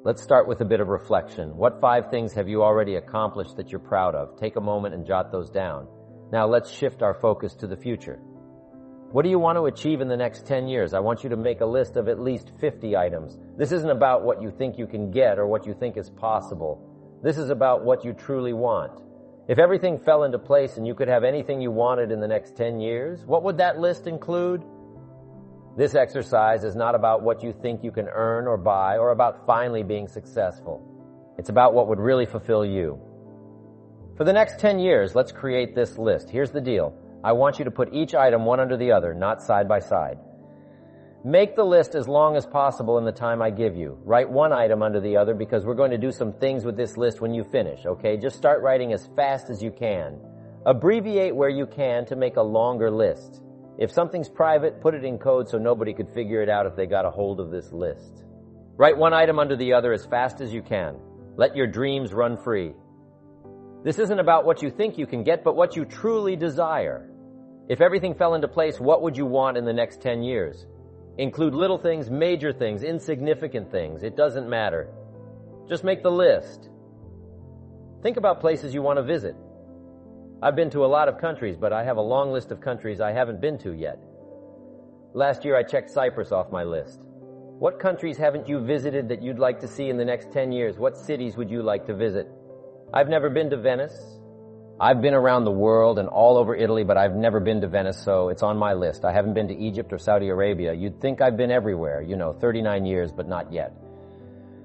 Let's start with a bit of reflection. What 5 things have you already accomplished that you're proud of? Take a moment and jot those down. Now let's shift our focus to the future. What do you want to achieve in the next 10 years? I want you to make a list of at least 50 items. This isn't about what you think you can get or what you think is possible. This is about what you truly want. If everything fell into place and you could have anything you wanted in the next 10 years, what would that list include? This exercise is not about what you think you can earn or buy or about finally being successful. It's about what would really fulfill you. For the next 10 years, let's create this list. Here's the deal. I want you to put each item one under the other, not side by side. Make the list as long as possible in the time I give you. Write one item under the other because we're going to do some things with this list when you finish, okay? Just start writing as fast as you can. Abbreviate where you can to make a longer list. If something's private, put it in code so nobody could figure it out if they got a hold of this list. Write one item under the other as fast as you can. Let your dreams run free. This isn't about what you think you can get, but what you truly desire. If everything fell into place, what would you want in the next 10 years? Include little things, major things, insignificant things. It doesn't matter. Just make the list. Think about places you want to visit. I've been to a lot of countries, but I have a long list of countries I haven't been to yet. Last year I checked Cyprus off my list. What countries haven't you visited that you'd like to see in the next 10 years? What cities would you like to visit? I've never been to Venice. I've been around the world and all over Italy, but I've never been to Venice, so it's on my list. I haven't been to Egypt or Saudi Arabia. You'd think I've been everywhere, 39 years, but not yet.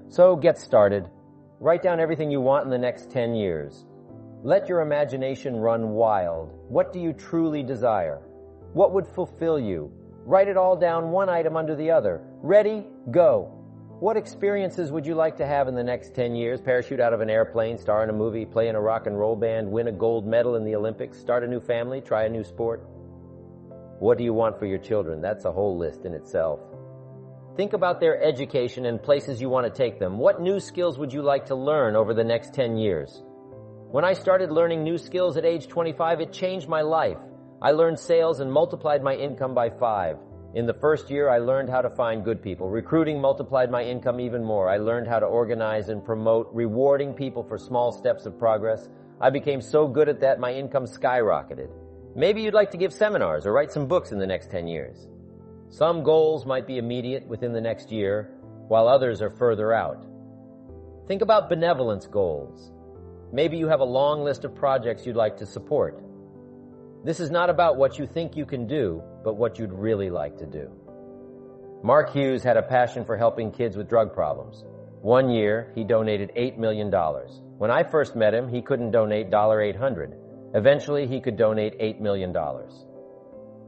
So get started. Write down everything you want in the next 10 years. Let your imagination run wild. What do you truly desire? What would fulfill you? Write it all down, one item under the other. Ready? Go. What experiences would you like to have in the next 10 years? Parachute out of an airplane, star in a movie, play in a rock and roll band, win a gold medal in the Olympics, start a new family, try a new sport? What do you want for your children? That's a whole list in itself. Think about their education and places you want to take them. What new skills would you like to learn over the next 10 years? When I started learning new skills at age 25, it changed my life. I learned sales and multiplied my income by 5. In the first year, I learned how to find good people. Recruiting multiplied my income even more. I learned how to organize and promote, rewarding people for small steps of progress. I became so good at that, my income skyrocketed. Maybe you'd like to give seminars or write some books in the next 10 years. Some goals might be immediate within the next year, while others are further out. Think about benevolence goals. Maybe you have a long list of projects you'd like to support. This is not about what you think you can do, but what you'd really like to do. Mark Hughes had a passion for helping kids with drug problems. One year, he donated $8 million. When I first met him, he couldn't donate $800. Eventually, he could donate $8 million.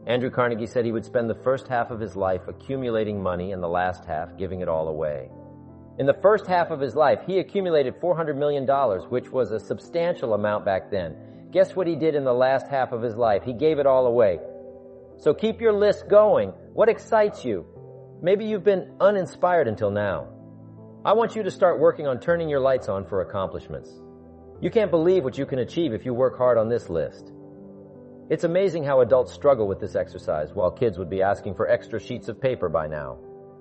Andrew Carnegie said he would spend the first half of his life accumulating money and the last half giving it all away. In the first half of his life, he accumulated $400 million, which was a substantial amount back then. Guess what he did in the last half of his life? He gave it all away. So keep your list going. What excites you? Maybe you've been uninspired until now. I want you to start working on turning your lights on for accomplishments. You can't believe what you can achieve if you work hard on this list. It's amazing how adults struggle with this exercise, while kids would be asking for extra sheets of paper by now.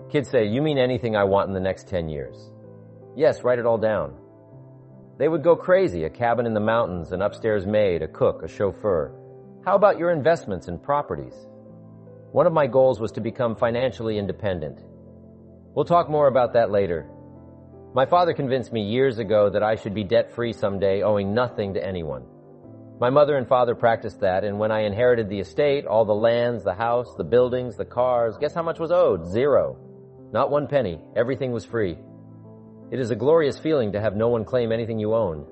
Kids say, "You mean anything I want in the next 10 years?" Yes, write it all down. They would go crazy, a cabin in the mountains, an upstairs maid, a cook, a chauffeur. How about your investments and properties? One of my goals was to become financially independent. We'll talk more about that later. My father convinced me years ago that I should be debt-free someday, owing nothing to anyone. My mother and father practiced that, and when I inherited the estate, all the lands, the house, the buildings, the cars, guess how much was owed? 0. Not 1 penny. Everything was free. It is a glorious feeling to have no one claim anything you own.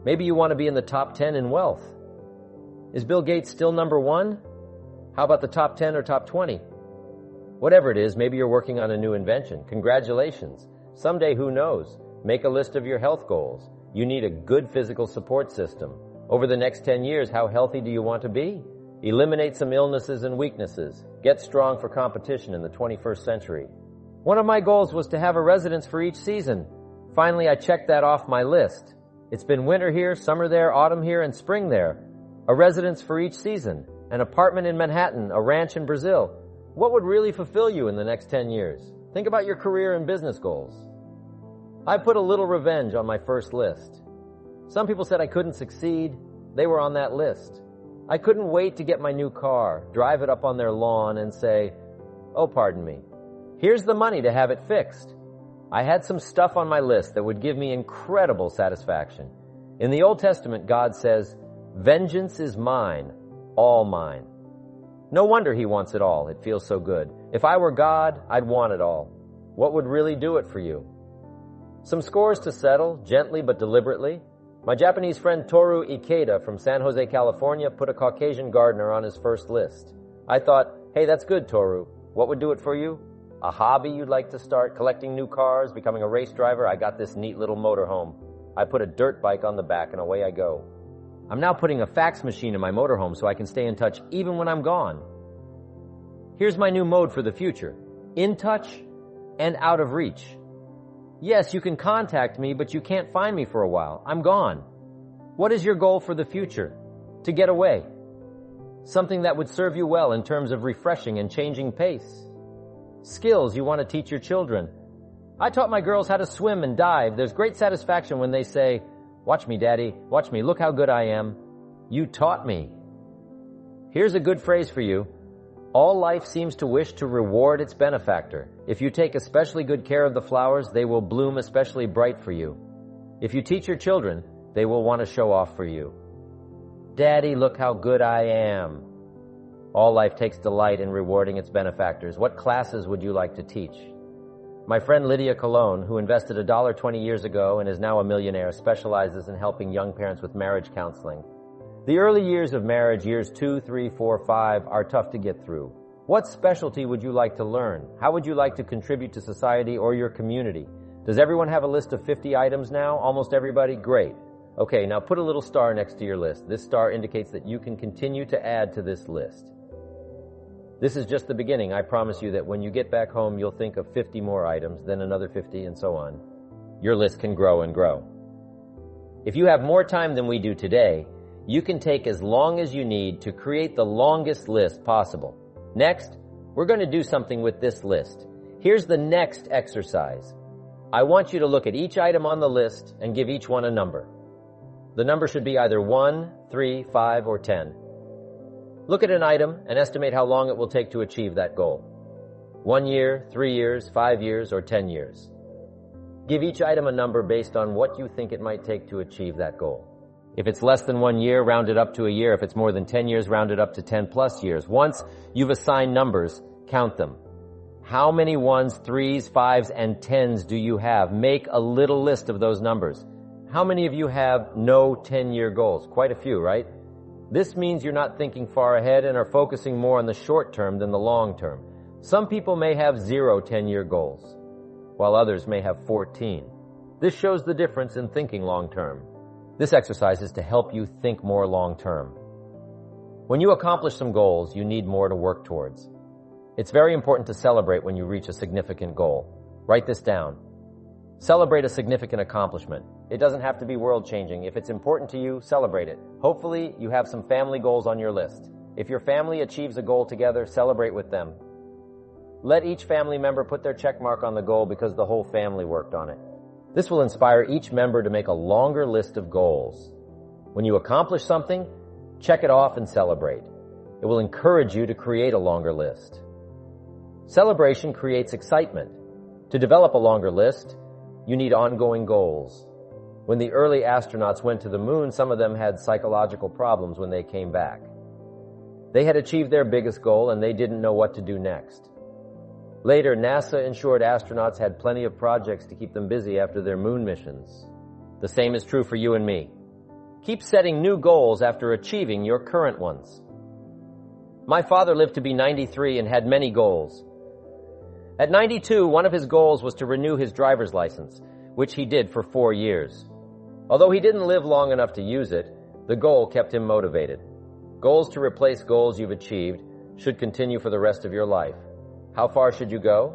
Maybe you want to be in the top 10 in wealth. Is Bill Gates still number 1? How about the top 10 or top 20? Whatever it is, maybe you're working on a new invention. Congratulations. Someday, who knows? Make a list of your health goals. You need a good physical support system. Over the next 10 years, how healthy do you want to be? Eliminate some illnesses and weaknesses. Get strong for competition in the 21st century. One of my goals was to have a residence for each season. Finally, I checked that off my list. It's been winter here, summer there, autumn here, and spring there. A residence for each season. An apartment in Manhattan, a ranch in Brazil. What would really fulfill you in the next 10 years? Think about your career and business goals. I put a little revenge on my first list. Some people said I couldn't succeed. They were on that list. I couldn't wait to get my new car, drive it up on their lawn, and say, "Oh, pardon me. Here's the money to have it fixed." I had some stuff on my list that would give me incredible satisfaction. In the Old Testament, God says, "Vengeance is mine, all mine." No wonder he wants it all. It feels so good. If I were God, I'd want it all. What would really do it for you? Some scores to settle, gently but deliberately. My Japanese friend Toru Ikeda from San Jose, California, put a Caucasian gardener on his first list. I thought, hey, that's good, Toru. What would do it for you? A hobby you'd like to start, collecting new cars, becoming a race driver? I got this neat little motorhome. I put a dirt bike on the back and away I go. I'm now putting a fax machine in my motorhome so I can stay in touch even when I'm gone. Here's my new mode for the future. In touch and out of reach. Yes, you can contact me, but you can't find me for a while. I'm gone. What is your goal for the future? To get away. Something that would serve you well in terms of refreshing and changing pace. Skills you want to teach your children. I taught my girls how to swim and dive. There's great satisfaction when they say, "Watch me, Daddy. Watch me. Look how good I am. You taught me." Here's a good phrase for you. All life seems to wish to reward its benefactor. If you take especially good care of the flowers, they will bloom especially bright for you. If you teach your children, they will want to show off for you. Daddy, look how good I am. All life takes delight in rewarding its benefactors. What classes would you like to teach? My friend Lydia Colon, who invested $1 20 years ago and is now a millionaire, specializes in helping young parents with marriage counseling. The early years of marriage, years 2, 3, 4, 5, are tough to get through. What specialty would you like to learn? How would you like to contribute to society or your community? Does everyone have a list of 50 items now? Almost everybody? Great. Okay, now put a little star next to your list. This star indicates that you can continue to add to this list. This is just the beginning. I promise you that when you get back home, you'll think of 50 more items, then another 50, and so on. Your list can grow and grow. If you have more time than we do today, you can take as long as you need to create the longest list possible. Next, we're going to do something with this list. Here's the next exercise. I want you to look at each item on the list and give each one a number. The number should be either 1, 3, 5, or 10. Look at an item and estimate how long it will take to achieve that goal. 1 year, 3 years, 5 years, or 10 years. Give each item a number based on what you think it might take to achieve that goal. If it's less than 1 year, round it up to a year. If it's more than 10 years, round it up to 10 plus years. Once you've assigned numbers, count them. How many 1s, 3s, 5s, and 10s do you have? Make a little list of those numbers. How many of you have no 10-year goals? Quite a few, right? This means you're not thinking far ahead and are focusing more on the short term than the long term. Some people may have 0 10-year goals, while others may have 14. This shows the difference in thinking long term. This exercise is to help you think more long term. When you accomplish some goals, you need more to work towards. It's very important to celebrate when you reach a significant goal. Write this down. Celebrate a significant accomplishment. It doesn't have to be world-changing. If it's important to you, celebrate it. Hopefully, you have some family goals on your list. If your family achieves a goal together, celebrate with them. Let each family member put their check mark on the goal because the whole family worked on it. This will inspire each member to make a longer list of goals. When you accomplish something, check it off and celebrate. It will encourage you to create a longer list. Celebration creates excitement. To develop a longer list, you need ongoing goals. When the early astronauts went to the moon, some of them had psychological problems when they came back. They had achieved their biggest goal and they didn't know what to do next. Later, NASA ensured astronauts had plenty of projects to keep them busy after their moon missions. The same is true for you and me. Keep setting new goals after achieving your current ones. My father lived to be 93 and had many goals. At 92, one of his goals was to renew his driver's license, which he did for 4 years. Although he didn't live long enough to use it, the goal kept him motivated. Goals to replace goals you've achieved should continue for the rest of your life. How far should you go?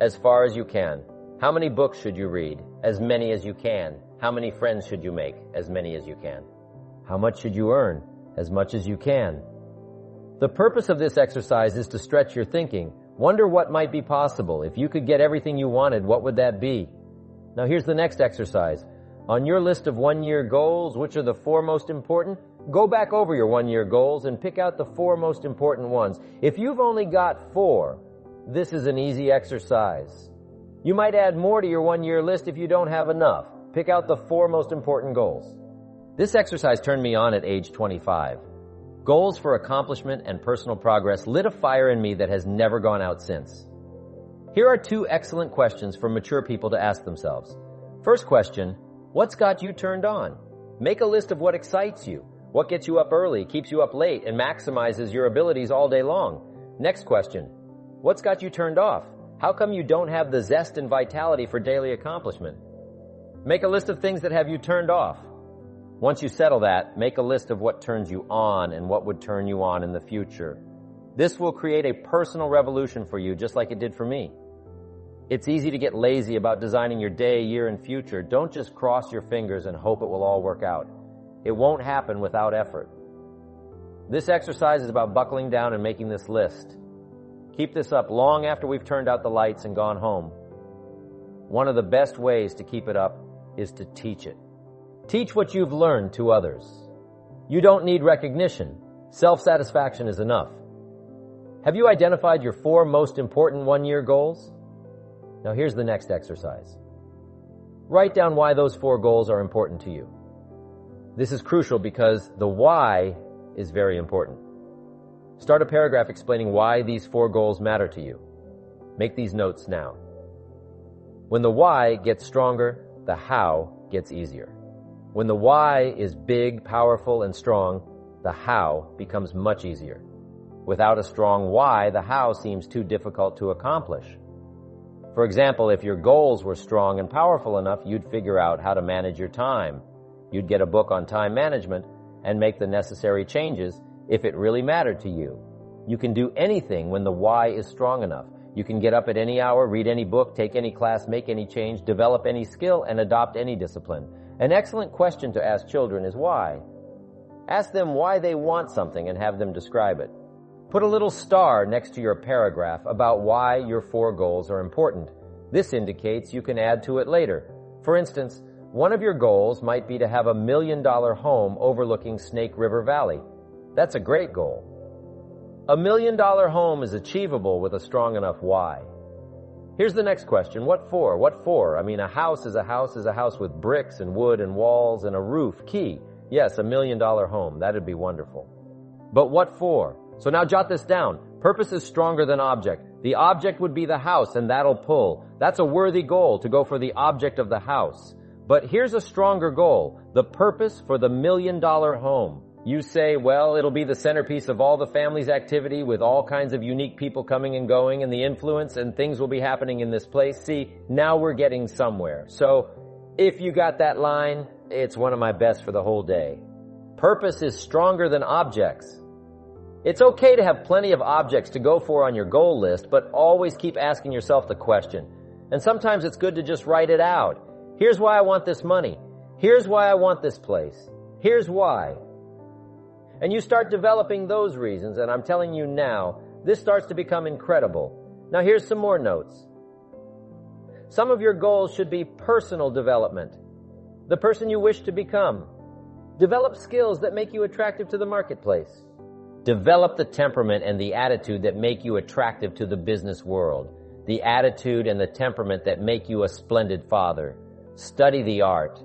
As far as you can. How many books should you read? As many as you can. How many friends should you make? As many as you can. How much should you earn? As much as you can. The purpose of this exercise is to stretch your thinking. Wonder what might be possible. If you could get everything you wanted, what would that be? Now here's the next exercise. On your list of one-year goals, which are the 4 most important? Go back over your one-year goals and pick out the 4 most important ones. If you've only got 4, this is an easy exercise. You might add more to your one-year list if you don't have enough. Pick out the 4 most important goals. This exercise turned me on at age 25. Goals for accomplishment and personal progress lit a fire in me that has never gone out since. Here are 2 excellent questions for mature people to ask themselves. First question, what's got you turned on? Make a list of what excites you, what gets you up early, keeps you up late, and maximizes your abilities all day long. Next question, what's got you turned off? How come you don't have the zest and vitality for daily accomplishment? Make a list of things that have you turned off. Once you settle that, make a list of what turns you on and what would turn you on in the future. This will create a personal revolution for you, just like it did for me. It's easy to get lazy about designing your day, year, and future. Don't just cross your fingers and hope it will all work out. It won't happen without effort. This exercise is about buckling down and making this list. Keep this up long after we've turned out the lights and gone home. One of the best ways to keep it up is to teach it. Teach what you've learned to others. You don't need recognition. Self-satisfaction is enough. Have you identified your 4 most important one-year goals? Now here's the next exercise. Write down why those 4 goals are important to you. This is crucial because the why is very important. Start a paragraph explaining why these 4 goals matter to you. Make these notes now. When the why gets stronger, the how gets easier. When the why is big, powerful, and strong, the how becomes much easier. Without a strong why, the how seems too difficult to accomplish. For example, if your goals were strong and powerful enough, you'd figure out how to manage your time. You'd get a book on time management and make the necessary changes if it really mattered to you. You can do anything when the why is strong enough. You can get up at any hour, read any book, take any class, make any change, develop any skill, and adopt any discipline. An excellent question to ask children is why. Ask them why they want something and have them describe it. Put a little star next to your paragraph about why your 4 goals are important. This indicates you can add to it later. For instance, one of your goals might be to have $1 million home overlooking Snake River Valley. That's a great goal. $1 million home is achievable with a strong enough why. Here's the next question. What for? What for? I mean, a house is a house with bricks and wood and walls and a roof. Key. Yes, $1 million home. That'd be wonderful. But what for? So now jot this down. Purpose is stronger than object. The object would be the house, and that'll pull. That's a worthy goal to go for the object of the house. But here's a stronger goal. The purpose for the $1 million home. You say, well, it'll be the centerpiece of all the family's activity with all kinds of unique people coming and going and the influence and things will be happening in this place. See, now we're getting somewhere. So if you got that line, it's one of my best for the whole day. Purpose is stronger than objects. It's okay to have plenty of objects to go for on your goal list, but always keep asking yourself the question. And sometimes it's good to just write it out. Here's why I want this money. Here's why I want this place. Here's why. And you start developing those reasons, and I'm telling you now, this starts to become incredible. Now here's some more notes. Some of your goals should be personal development. The person you wish to become. Develop skills that make you attractive to the marketplace. Develop the temperament and the attitude that make you attractive to the business world. The attitude and the temperament that make you a splendid father. Study the art.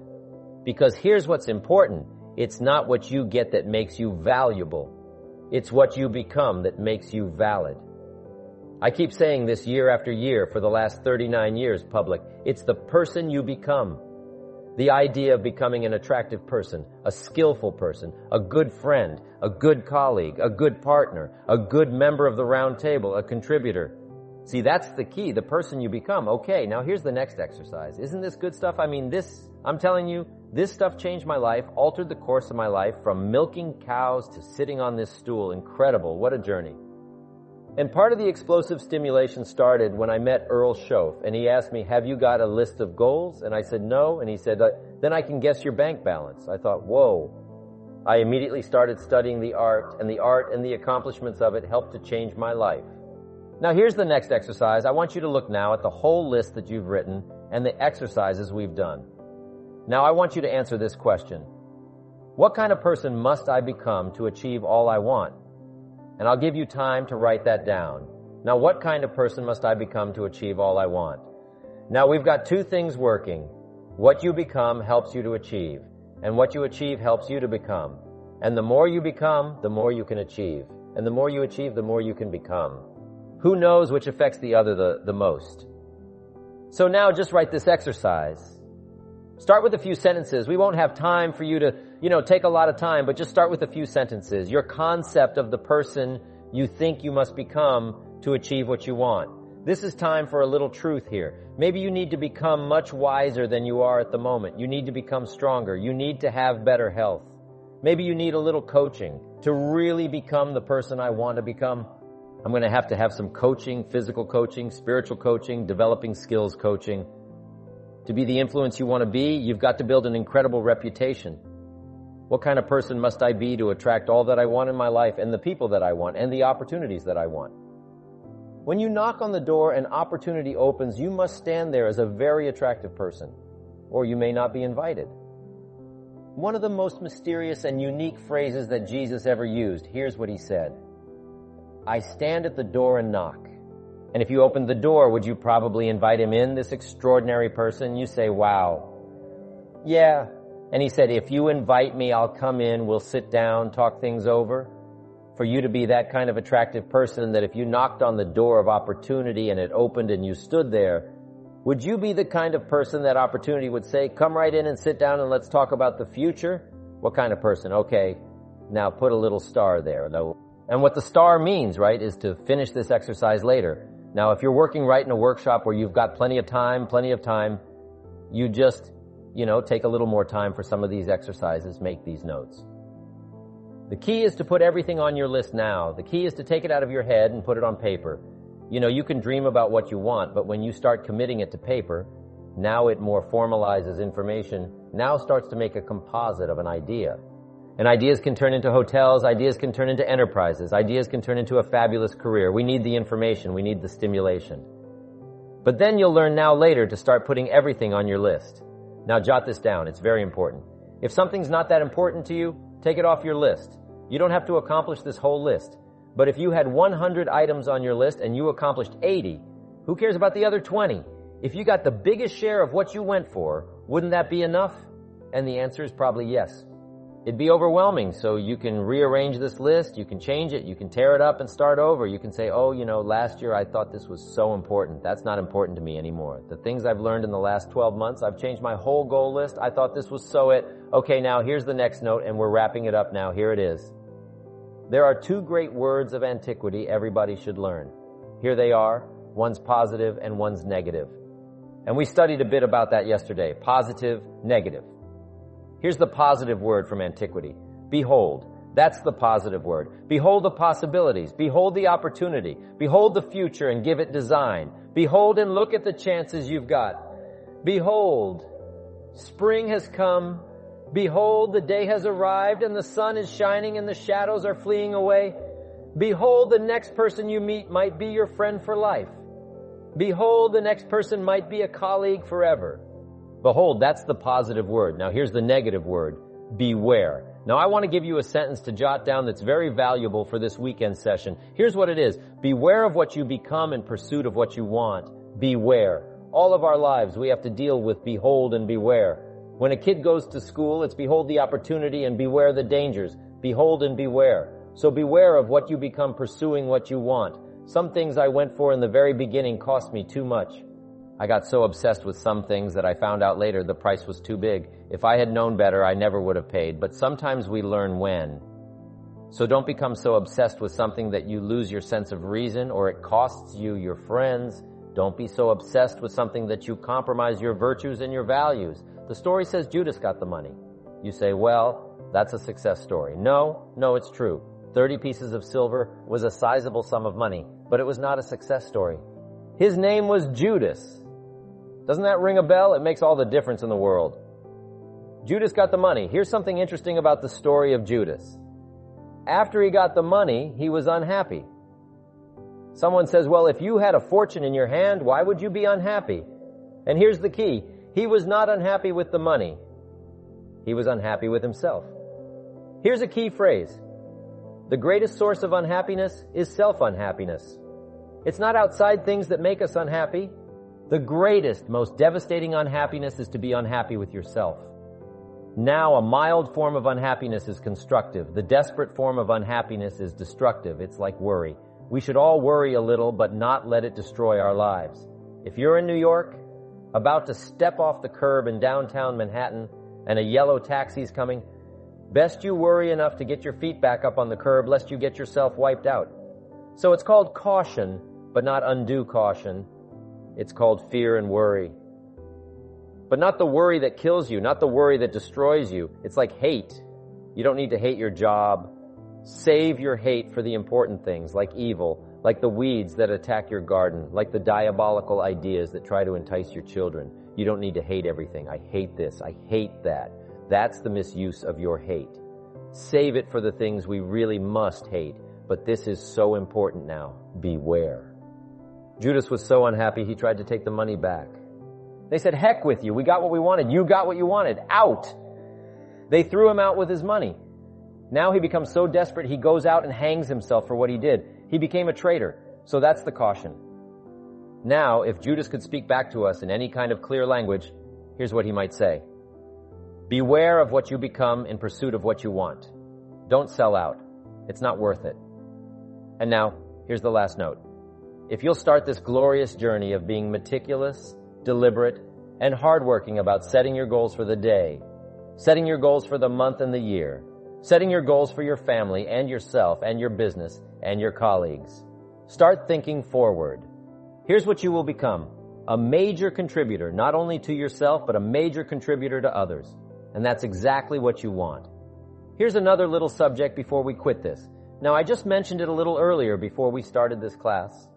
Because here's what's important. It's not what you get that makes you valuable. It's what you become that makes you valid. I keep saying this year after year for the last 39 years, public. It's the person you become. The idea of becoming an attractive person, a skillful person, a good friend, a good colleague, a good partner, a good member of the round table, a contributor. See, that's the key, the person you become. Okay, now here's the next exercise. Isn't this good stuff? I mean, I'm telling you, this stuff changed my life, altered the course of my life, from milking cows to sitting on this stool. Incredible. What a journey. And part of the explosive stimulation started when I met Earl Schoaf, and he asked me, have you got a list of goals? And I said, no. And he said, then I can guess your bank balance. I thought, whoa. I immediately started studying the art and the accomplishments of it helped to change my life. Now here's the next exercise. I want you to look now at the whole list that you've written and the exercises we've done. Now I want you to answer this question. What kind of person must I become to achieve all I want? And I'll give you time to write that down. Now, what kind of person must I become to achieve all I want? Now, we've got two things working. What you become helps you to achieve, and what you achieve helps you to become. And the more you become, the more you can achieve. And the more you achieve, the more you can become. Who knows which affects the other the most? So now just write this exercise. Start with a few sentences. We won't have time for you to, take a lot of time, but just start with a few sentences. Your concept of the person you think you must become to achieve what you want. This is time for a little truth here. Maybe you need to become much wiser than you are at the moment. You need to become stronger. You need to have better health. Maybe you need a little coaching to really become the person I want to become. I'm going to have some coaching, physical coaching, spiritual coaching, developing skills coaching. To be the influence you want to be, you've got to build an incredible reputation. What kind of person must I be to attract all that I want in my life and the people that I want and the opportunities that I want? When you knock on the door and opportunity opens, you must stand there as a very attractive person, or you may not be invited. One of the most mysterious and unique phrases that Jesus ever used, here's what he said. I stand at the door and knock. And if you opened the door, would you probably invite him in, this extraordinary person? You say, wow. Yeah. And he said, if you invite me, I'll come in, we'll sit down, talk things over. For you to be that kind of attractive person that if you knocked on the door of opportunity and it opened and you stood there, would you be the kind of person that opportunity would say, come right in and sit down and let's talk about the future? What kind of person? Okay, now put a little star there. And what the star means, right, is to finish this exercise later. Now, if you're working right in a workshop where you've got plenty of time, you just, take a little more time for some of these exercises, make these notes. The key is to put everything on your list now. The key is to take it out of your head and put it on paper. You can dream about what you want, but when you start committing it to paper, now it more formalizes information, now starts to make a composite of an idea. And ideas can turn into hotels, ideas can turn into enterprises, ideas can turn into a fabulous career. We need the information, we need the stimulation. But then you'll learn now later to start putting everything on your list. Now jot this down, it's very important. If something's not that important to you, take it off your list. You don't have to accomplish this whole list. But if you had 100 items on your list and you accomplished 80, who cares about the other 20? If you got the biggest share of what you went for, wouldn't that be enough? And the answer is probably yes. It'd be overwhelming, so you can rearrange this list, you can change it, you can tear it up and start over. You can say, last year I thought this was so important. That's not important to me anymore. The things I've learned in the last 12 months, I've changed my whole goal list. I thought this was so it. Okay, now here's the next note, and we're wrapping it up now. Here it is. There are two great words of antiquity everybody should learn. Here they are. One's positive and one's negative. And we studied a bit about that yesterday. Positive, negative. Here's the positive word from antiquity. Behold. That's the positive word. Behold the possibilities. Behold the opportunity. Behold the future and give it design. Behold and look at the chances you've got. Behold, spring has come. Behold, the day has arrived and the sun is shining and the shadows are fleeing away. Behold, the next person you meet might be your friend for life. Behold, the next person might be a colleague forever. Behold, that's the positive word. Now here's the negative word. Beware. Now I want to give you a sentence to jot down that's very valuable for this weekend session. Here's what it is. Beware of what you become in pursuit of what you want. Beware. All of our lives we have to deal with behold and beware. When a kid goes to school, it's behold the opportunity and beware the dangers. Behold and beware. So beware of what you become pursuing what you want. Some things I went for in the very beginning cost me too much. I got so obsessed with some things that I found out later the price was too big. If I had known better, I never would have paid. But sometimes we learn when. So don't become so obsessed with something that you lose your sense of reason or it costs you your friends. Don't be so obsessed with something that you compromise your virtues and your values. The story says Judas got the money. You say, well, that's a success story. No, it's true. 30 pieces of silver was a sizable sum of money, but it was not a success story. His name was Judas. Doesn't that ring a bell? It makes all the difference in the world. Judas got the money. Here's something interesting about the story of Judas. After he got the money, he was unhappy. Someone says, well, if you had a fortune in your hand, why would you be unhappy? And here's the key. He was not unhappy with the money. He was unhappy with himself. Here's a key phrase. The greatest source of unhappiness is self-unhappiness. It's not outside things that make us unhappy. The greatest, most devastating unhappiness is to be unhappy with yourself. Now, a mild form of unhappiness is constructive. The desperate form of unhappiness is destructive. It's like worry. We should all worry a little, but not let it destroy our lives. If you're in New York, about to step off the curb in downtown Manhattan, and a yellow taxi's coming, best you worry enough to get your feet back up on the curb, lest you get yourself wiped out. So it's called caution, but not undue caution. It's called fear and worry. But not the worry that kills you, not the worry that destroys you. It's like hate. You don't need to hate your job. Save your hate for the important things, like evil, like the weeds that attack your garden, like the diabolical ideas that try to entice your children. You don't need to hate everything. I hate this. I hate that. That's the misuse of your hate. Save it for the things we really must hate. But this is so important now. Beware. Judas was so unhappy he tried to take the money back. They said, heck with you. We got what we wanted. You got what you wanted. Out. They threw him out with his money. Now he becomes so desperate he goes out and hangs himself for what he did. He became a traitor. So that's the caution. Now, if Judas could speak back to us in any kind of clear language, here's what he might say. Beware of what you become in pursuit of what you want. Don't sell out. It's not worth it. And now, here's the last note. If you'll start this glorious journey of being meticulous, deliberate, and hardworking about setting your goals for the day, setting your goals for the month and the year, setting your goals for your family and yourself and your business and your colleagues, start thinking forward. Here's what you will become. A major contributor, not only to yourself, but a major contributor to others. And that's exactly what you want. Here's another little subject before we quit this. Now, I just mentioned it a little earlier before we started this class.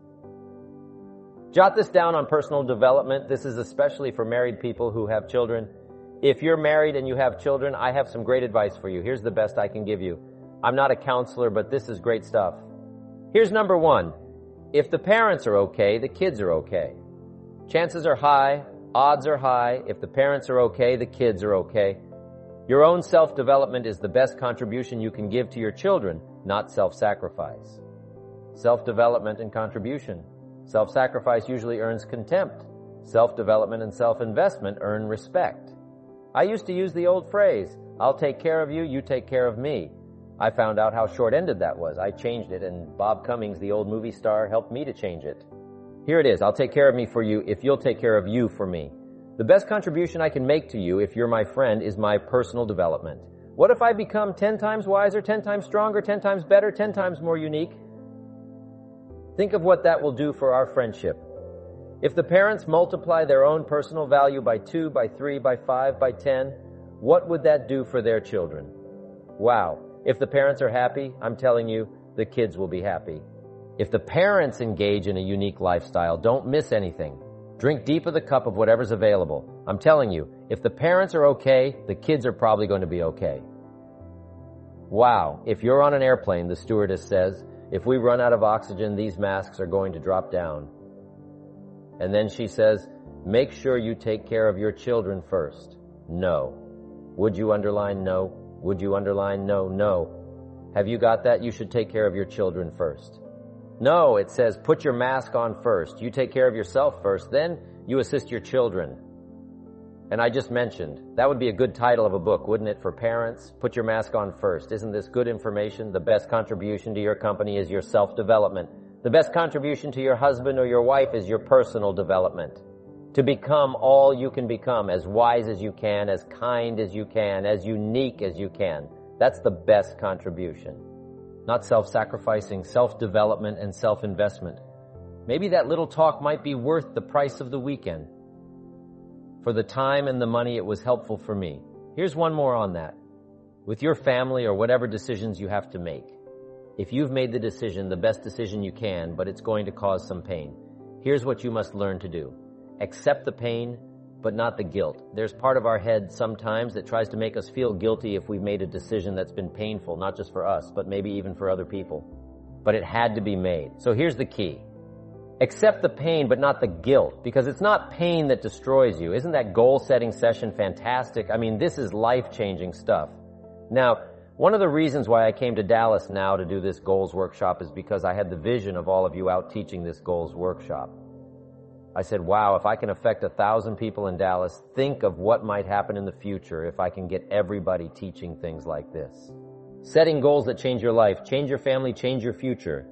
Jot this down on personal development. This is especially for married people who have children. If you're married and you have children, I have some great advice for you. Here's the best I can give you. I'm not a counselor, but this is great stuff. Here's number one. If the parents are okay, the kids are okay. Chances are high, odds are high. If the parents are okay, the kids are okay. Your own self-development is the best contribution you can give to your children, not self-sacrifice. Self-development and contribution. Self-sacrifice usually earns contempt. Self-development and self-investment earn respect. I used to use the old phrase, I'll take care of you, you take care of me. I found out how short-ended that was. I changed it, and Bob Cummings, the old movie star, helped me to change it. Here it is. I'll take care of me for you if you'll take care of you for me. The best contribution I can make to you, if you're my friend, is my personal development. What if I become 10 times wiser, 10 times stronger, 10 times better, 10 times more unique? Think of what that will do for our friendship. If the parents multiply their own personal value by 2, by 3, by 5, by 10, what would that do for their children? Wow. If the parents are happy, I'm telling you, the kids will be happy. If the parents engage in a unique lifestyle, don't miss anything. Drink deep of the cup of whatever's available. I'm telling you, if the parents are okay, the kids are probably going to be okay. Wow. If you're on an airplane, the stewardess says, if we run out of oxygen, these masks are going to drop down. And then she says, make sure you take care of your children first. No. Would you underline no? Would you underline no? No. Have you got that? You should take care of your children first. No, it says put your mask on first. You take care of yourself first, then you assist your children. And I just mentioned, that would be a good title of a book, wouldn't it, for parents? Put your mask on first. Isn't this good information? The best contribution to your company is your self-development. The best contribution to your husband or your wife is your personal development. To become all you can become, as wise as you can, as kind as you can, as unique as you can. That's the best contribution. Not self-sacrificing, self-development, and self-investment. Maybe that little talk might be worth the price of the weekend. For the time and the money, it was helpful for me. Here's one more on that. With your family or whatever decisions you have to make. If you've made the decision, the best decision you can, but it's going to cause some pain, here's what you must learn to do. Accept the pain, but not the guilt. There's part of our head sometimes that tries to make us feel guilty if we've made a decision that's been painful, not just for us, but maybe even for other people. But it had to be made. So here's the key. Accept the pain, but not the guilt, because it's not pain that destroys you. Isn't that goal-setting session fantastic? I mean, this is life-changing stuff. Now, one of the reasons why I came to Dallas now to do this goals workshop is because I had the vision of all of you out teaching this goals workshop. I said, wow, if I can affect 1,000 people in Dallas, think of what might happen in the future if I can get everybody teaching things like this. Setting goals that change your life, change your family, change your future.